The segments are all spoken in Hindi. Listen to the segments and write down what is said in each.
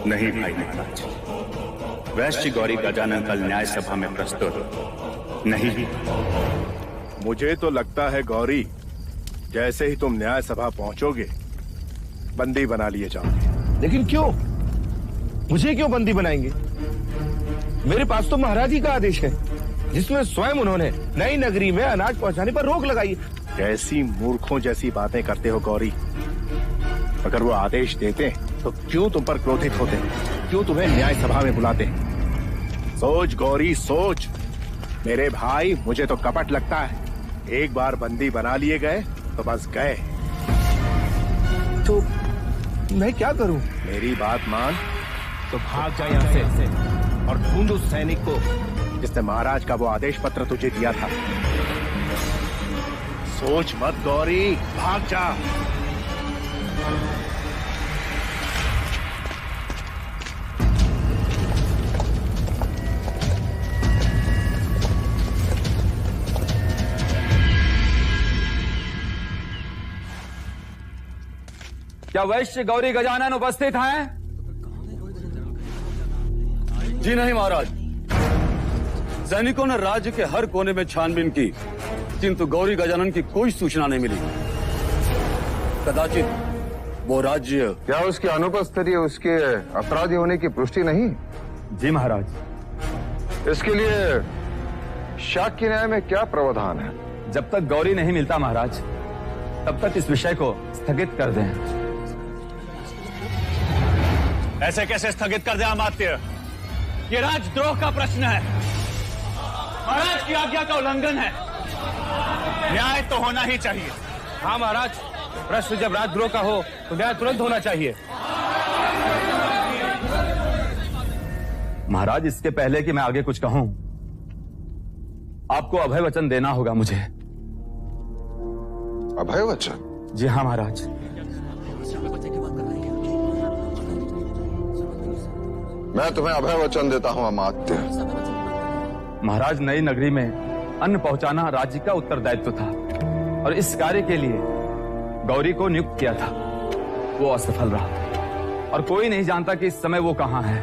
नहीं भाई महाराज, वैश्य गौरी गजानन कल न्याय सभा में प्रस्तुत नहीं। मुझे तो लगता है गौरी, जैसे ही तुम न्याय सभा पहुंचोगे बंदी बना लिए जाओगे। लेकिन क्यों? मुझे क्यों बंदी बनाएंगे? मेरे पास तो महाराज ही का आदेश है, जिसमें स्वयं उन्होंने नई नगरी में अनाज पहुंचाने पर रोक लगाई। कैसी मूर्खों जैसी बातें करते हो गौरी। अगर वो आदेश देते तो क्यों तुम पर क्रोधित होते, क्यों तुम्हें न्याय सभा में बुलाते? सोच गौरी सोच। मेरे भाई, मुझे तो कपट लगता है। एक बार बंदी बना लिए गए तो बस गए। तो मैं क्या करूं? मेरी बात मान तो भाग जा यहाँ से और ढूंढ उस सैनिक को जिसने महाराज का वो आदेश पत्र तुझे दिया था। सोच मत गौरी, भाग जा। क्या वैश्य गौरी गजानन उपस्थित हैं? जी नहीं महाराज। सैनिकों ने राज्य के हर कोने में छानबीन की, किंतु गौरी गजानन की कोई सूचना नहीं मिली। कदाचित वो राज्य। क्या उसकी अनुपस्थिति उसके अपराधी होने की पुष्टि नहीं? जी महाराज। इसके लिए शाक्य न्याय में क्या प्रावधान है? जब तक गौरी नहीं मिलता महाराज, तब तक इस विषय को स्थगित कर दें। ऐसे कैसे स्थगित कर दे अमात्य? ये राजद्रोह का प्रश्न है, महाराज की आज्ञा का उल्लंघन है। न्याय तो होना ही चाहिए। हाँ महाराज, प्रश्न जब राजद्रोह का हो तो न्याय तुरंत होना चाहिए। महाराज, इसके पहले कि मैं आगे कुछ कहूं, आपको अभय वचन देना होगा मुझे। अभय वचन? जी हाँ महाराज। मैं तुम्हें अभय वचन देता हूं अमात्य। महाराज, नई नगरी में अन्न पहुंचाना राज्य का उत्तरदायित्व था और इस कार्य के लिए गौरी को नियुक्त किया था। वो असफल रहा और कोई नहीं जानता कि इस समय वो कहां है।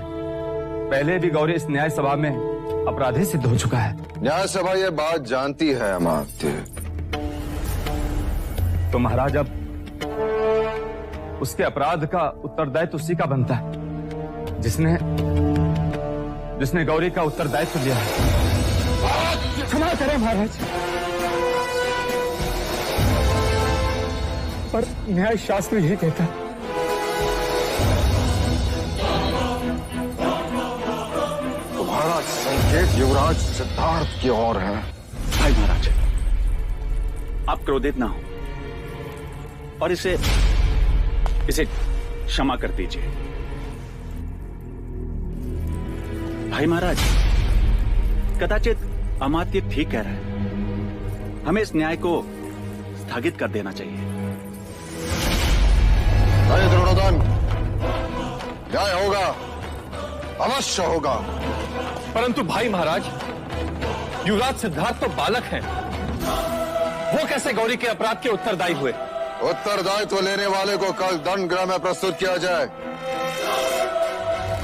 पहले भी गौरी इस न्याय सभा में अपराधी सिद्ध हो चुका है। न्याय सभा ये बात जानती है अमात्य। तो महाराज, अब उसके अपराध का उत्तरदायित्व उसी का बनता है जिसने गौरी का उत्तरदायित्व लिया है। क्षमा करें महाराज, पर न्याय शास्त्र यही कहता है। तुम्हारा संकेत युवराज सिद्धार्थ की ओर है। भाई महाराज, आप क्रोधित ना हो और इसे क्षमा कर दीजिए। भाई महाराज, कदाचित अमात्य ठीक कह रहा है। हमें इस न्याय को स्थगित कर देना चाहिए। नहीं द्रोणोदन, न्याय होगा, अवश्य होगा। परंतु भाई महाराज, युवराज सिद्धार्थ तो बालक हैं। वो कैसे गौरी के अपराध के उत्तरदायी हुए? उत्तरदायित्व लेने वाले को कल दंड गृह में प्रस्तुत किया जाए।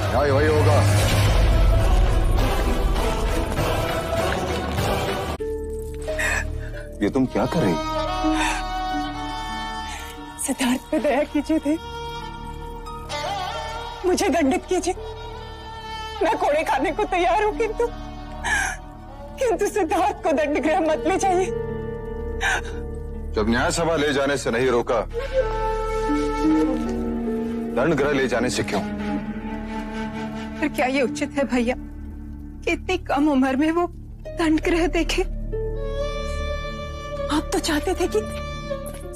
न्याय वही होगा। ये तुम क्या कर रही? सिद्धार्थ पे दया कीजिए थे, मुझे दंडित कीजिए। मैं कोड़े खाने को तैयार हूं, किंतु सिद्धार्थ को दंड गृह मत ले जाइए। जब न्याय सभा ले जाने से नहीं रोका, दंड गृह ले जाने से क्यों? फिर क्या ये उचित है भैया कि इतनी कम उम्र में वो दंड गृह देखे? आप तो चाहते थे कि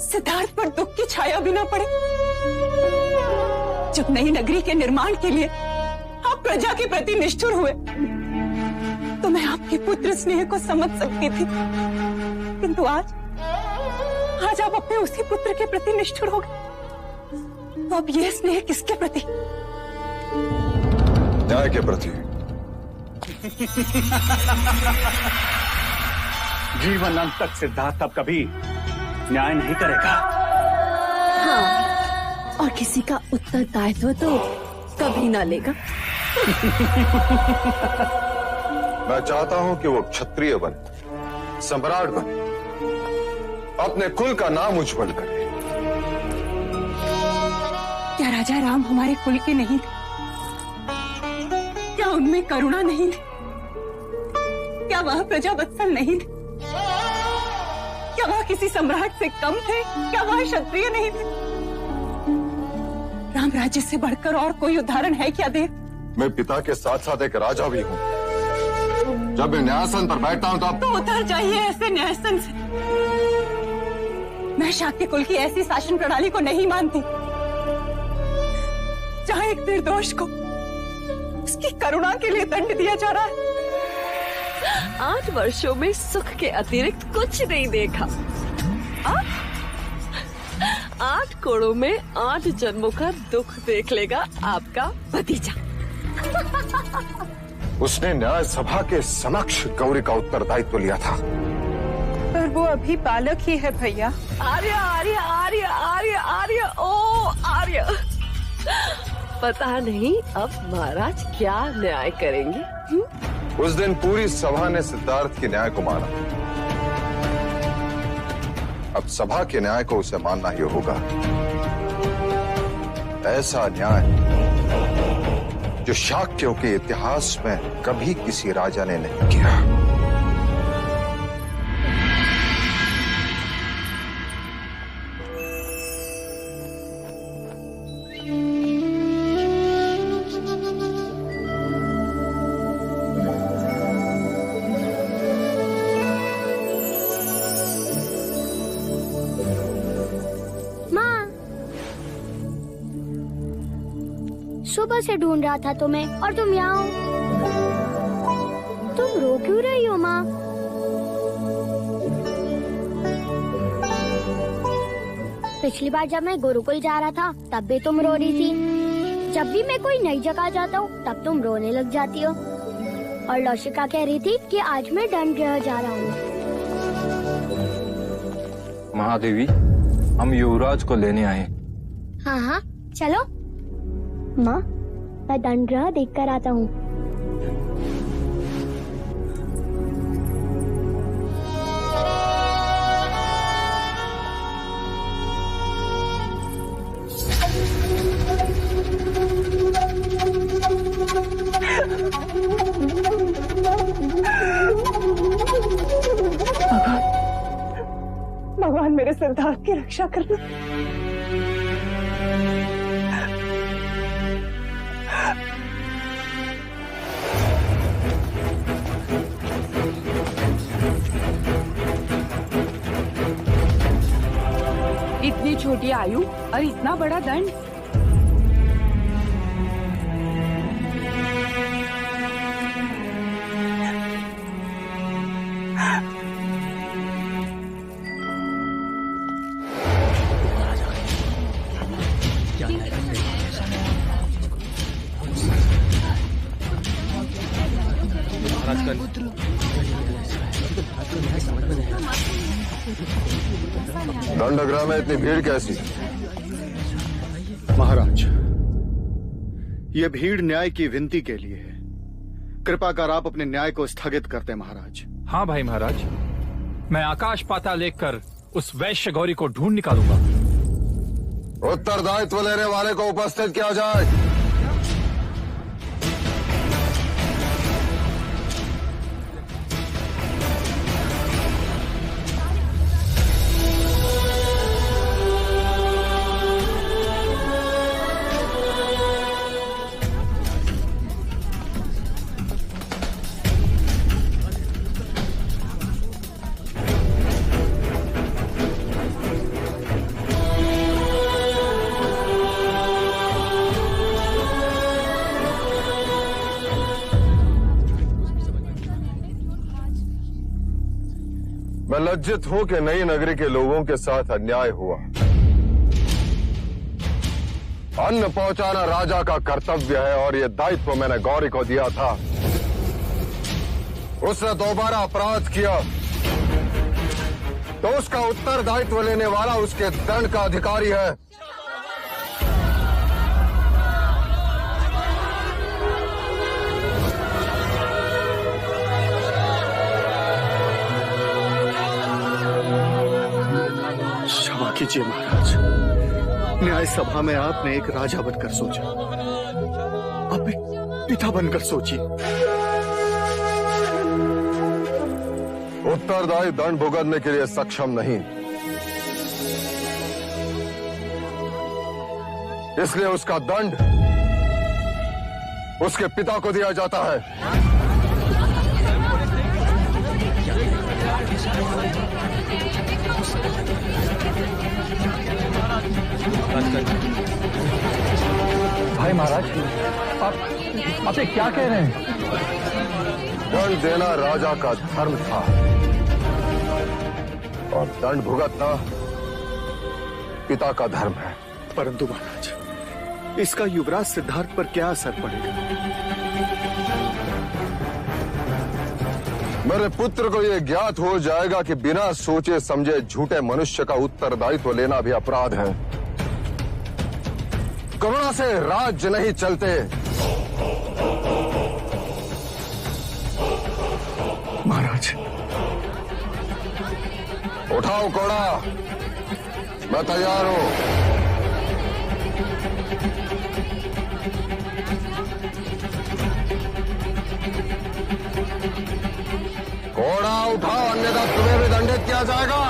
सिद्धार्थ पर दुख की छाया भी ना पड़े। जब नई नगरी के निर्माण के लिए आप प्रजा के प्रति निष्ठुर हुए, तो मैं आपके पुत्र स्नेह को समझ सकती थी, किंतु आज आप अपने उसी पुत्र के प्रति निष्ठुर हो गए। तो अब यह स्नेह किसके प्रति? न्याय के प्रति। जीवन अंत तक सिद्धार्थ अब कभी न्याय नहीं करेगा। हाँ, और किसी का उत्तरदायित्व तो कभी ना लेगा। मैं चाहता हूं कि वो क्षत्रिय बने, सम्राट बने, अपने कुल का नाम उज्जवल करे। क्या राजा राम हमारे कुल के नहीं थे? क्या उनमें करुणा नहीं थी? क्या वह प्रजा वत्सल नहीं थे? क्या वह किसी सम्राट से कम थे? क्या वह क्षत्रिय नहीं थे? राम राज्य से बढ़कर और कोई उदाहरण है क्या देव? मैं पिता के साथ साथ एक राजा भी हूं। जब मैं न्यायासन पर बैठता हूं तब तो उतर जाइए ऐसे न्यायसन से। मैं शाक्य कुल की ऐसी शासन प्रणाली को नहीं मानती जहां एक निर्दोष को उसकी करुणा के लिए दंड दिया जा रहा है। 8 वर्षों में सुख के अतिरिक्त कुछ नहीं देखा। 8 कोड़ों में 8 जन्मों का दुख देख लेगा आपका भतीजा। उसने न्याय सभा के समक्ष गौरी का उत्तरदायित्व लिया था। पर वो अभी बालक ही है भैया। आर्य आर्य आर्य आर्य आर्य ओ आर्य। पता नहीं अब महाराज क्या न्याय करेंगे। उस दिन पूरी सभा ने सिद्धार्थ के न्याय को माना। अब सभा के न्याय को उसे मानना ही होगा। ऐसा न्याय जो शाक्यों के इतिहास में कभी किसी राजा ने नहीं किया। सुबह से ढूंढ रहा था तुम्हें और तुम यहाँ हो। तुम रो क्यों रही हो माँ? पिछली बार जब मैं गुरुकुल जा रहा था तब भी तुम रो रही थी। जब भी मैं कोई नई जगह जाता हूँ तब तुम रोने लग जाती हो। और लौशिका कह रही थी कि आज मैं दंडगृह जा रहा हूँ। महादेवी, हम युवराज को लेने आए। हाँ हाँ चलो। माँ मैं दंडगृह देख कर आता हूँ। भगवान मेरे सिद्धार्थ की रक्षा करना। इतनी छोटी आयु और इतना बड़ा दंड। दंडगृह में इतनी भीड़ कैसी? महाराज, ये भीड़ न्याय की विनती के लिए है। कृपा कर आप अपने न्याय को स्थगित करते महाराज। हाँ भाई महाराज, मैं आकाश पाताल लेकर उस वैश्य गौरी को ढूंढ निकालूंगा। उत्तरदायित्व लेने वाले को उपस्थित किया जाए। मैं लज्जित हूं कि नई नगरी के लोगों के साथ अन्याय हुआ। अन्न पहुंचाना राजा का कर्तव्य है और यह दायित्व मैंने गौरी को दिया था। उसने दोबारा अपराध किया तो उसका उत्तरदायित्व लेने वाला उसके दंड का अधिकारी है। सोचिए महाराज, न्याय सभा में आपने एक राजा बनकर सोचा, आप एक पिता बनकर सोचिए। उत्तरदायी दंड भुगतने के लिए सक्षम नहीं, इसलिए उसका दंड उसके पिता को दिया जाता है। भाई महाराज, आप ये क्या कह रहे हैं? दंड देना राजा का धर्म था और दंड भुगतना पिता का धर्म है। परंतु महाराज, इसका युवराज सिद्धार्थ पर क्या असर पड़ेगा? मेरे पुत्र को यह ज्ञात हो जाएगा कि बिना सोचे समझे झूठे मनुष्य का उत्तरदायित्व लेना भी अपराध है। करुणा से राज्य नहीं चलते। महाराज, उठाओ कोड़ा, मैं तैयार हूं। घोड़ा उठाओ, अन्यथा तुम्हें भी दंडित किया जाएगा।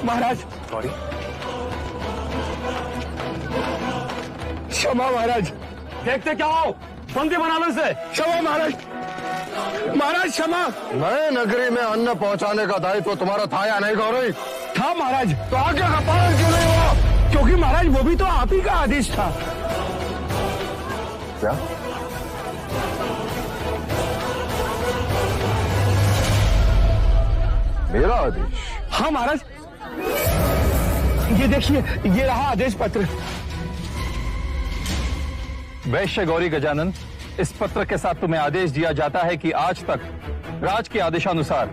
महाराज, गौरी, क्षमा महाराज। देखते क्या हो, बंदी बना लो इसे। क्षमा महाराज, महाराज क्षमा। नए नगरी में अन्न पहुंचाने का दायित्व तुम्हारा था या नहीं गौरी? था महाराज। तो आज्ञा का पालन क्यों नहीं हुआ? क्योंकि महाराज वो भी तो आप ही का आदेश था। क्या? मेरा आदेश? हाँ महाराज, ये देखिए, ये रहा आदेश पत्र। वैश्य गौरी गजानन, इस पत्र के साथ तुम्हें आदेश दिया जाता है कि आज तक राज के आदेशानुसार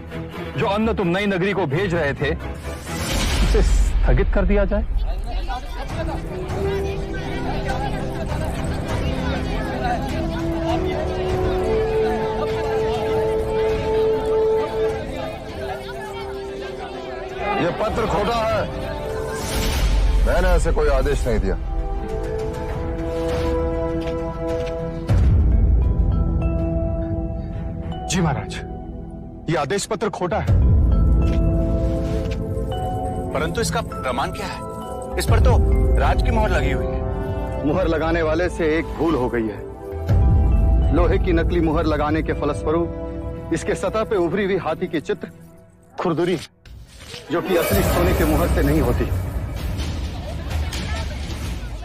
जो अन्न तुम नई नगरी को भेज रहे थे उसे स्थगित कर दिया जाए। ये पत्र खोटा है, मैंने ऐसे कोई आदेश नहीं दिया। जी महाराज, ये आदेश पत्र खोटा है। परंतु इसका प्रमाण क्या है? इस पर तो राज की मोहर लगी हुई है। मुहर लगाने वाले से एक भूल हो गई है। लोहे की नकली मुहर लगाने के फलस्वरूप इसके सतह पे उभरी हुई हाथी के चित्र खुरदुरी, जो कि असली सोने के मुहर से नहीं होती।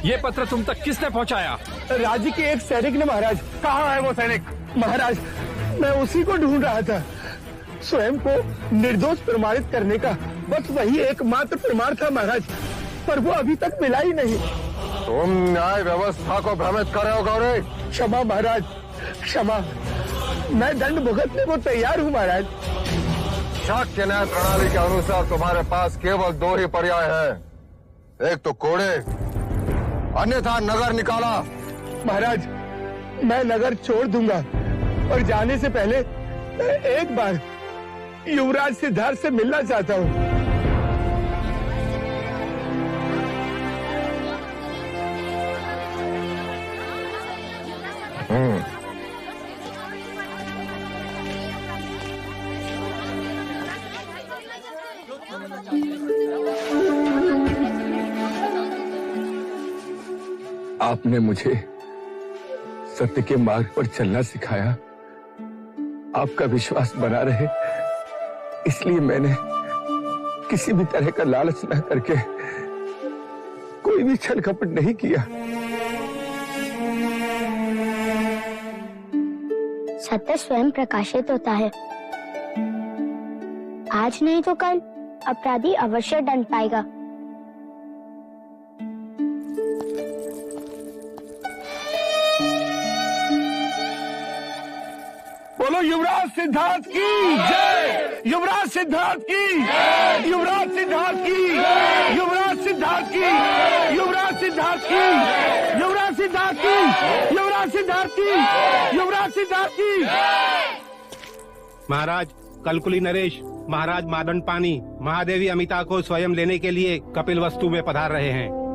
ये पत्र तुम तक किसने पहुंचाया? राज्य के एक सैनिक ने महाराज। कहाँ है वो सैनिक? महाराज, मैं उसी को ढूंढ रहा था। स्वयं को निर्दोष प्रमाणित करने का बस वही एकमात्र प्रमाण था महाराज, पर वो अभी तक मिला ही नहीं। तुम न्याय व्यवस्था को भ्रमित कर रहे हो गौरी। क्षमा महाराज, क्षमा। मैं दंड भुगतने को तैयार हूँ महाराज। शाक्य न्याय प्रणाली के अनुसार तुम्हारे पास केवल दो ही पर्याय है, एक तो कोड़े, अन्यथा नगर निकाला। महाराज, मैं नगर छोड़ दूंगा और जाने से पहले एक बार युवराज सिद्धार्थ से मिलना चाहता हूँ। आपने मुझे सत्य के मार्ग पर चलना सिखाया। आपका विश्वास बना रहे, इसलिए मैंने किसी भी तरह का लालच न करके कोई भी छल कपट नहीं किया। सत्य स्वयं प्रकाशित होता है। आज नहीं तो कल अपराधी अवश्य दंड पाएगा। युवराज सिद्धार्थ की जय, युवराज सिद्धार्थ की, युवराज सिद्धार्थ की, युवराज सिद्धार्थ की, युवराज सिद्धार्थ की, युवराज सिद्धार्थ की, युवराज सिद्धार्थ की, युवराज सिद्धार्थ की। महाराज कलकुली नरेश, महाराज मादन पानी, महादेवी अमिता को स्वयं लेने के लिए कपिल वस्तु में पधार रहे हैं।